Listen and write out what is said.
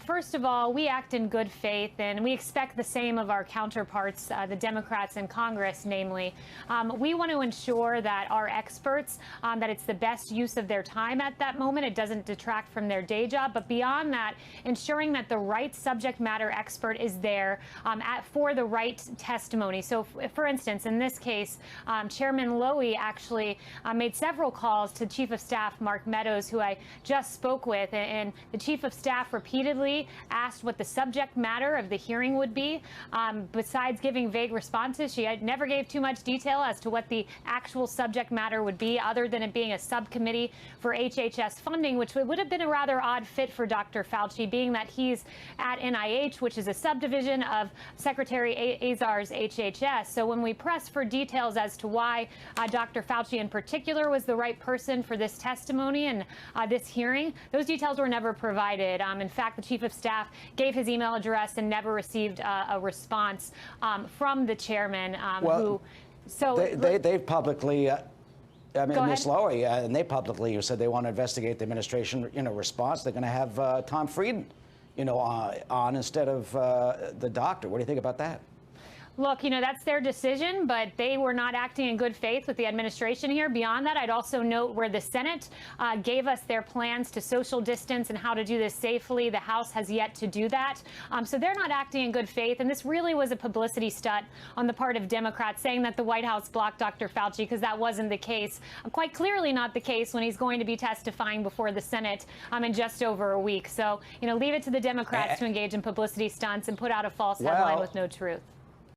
First of all, we act in good faith, and we expect the same of our counterparts, the Democrats in Congress, namely. We want to ensure that our experts, that it's the best use of their time at that moment. It doesn't detract from their day job. But beyond that, ensuring that the right subject matter expert is there for the right testimony. So, for instance, in this case, Chairman Lowy actually made several calls to Chief of Staff Mark Meadows, who I just spoke with, and the Chief of Staff repeatedly asked what the subject matter of the hearing would be. Besides giving vague responses, she never gave too much detail as to what the actual subject matter would be, other than it being a subcommittee for HHS funding, which would have been a rather odd fit for Dr. Fauci, being that he's at NIH, which is a subdivision of Secretary Azar's HHS. So when we pressed for details as to why Dr. Fauci in particular was the right person for this testimony and this hearing, those details were never provided. In fact, the Chief of Staff gave his email address and never received a response from the chairman. They've publicly. Ms. Lowy, and they publicly said they want to investigate the administration, response. They're going to have Tom Frieden, on instead of the doctor. What do you think about that? Look, that's their decision, but they were not acting in good faith with the administration here. Beyond that, I'd also note where the Senate gave us their plans to social distance and how to do this safely. The House has yet to do that. So they're not acting in good faith. And this really was a publicity stunt on the part of Democrats, saying that the White House blocked Dr. Fauci, because that wasn't the case. Quite clearly not the case when he's going to be testifying before the Senate in just over a week. So, leave it to the Democrats to engage in publicity stunts and put out a false headline with no truth.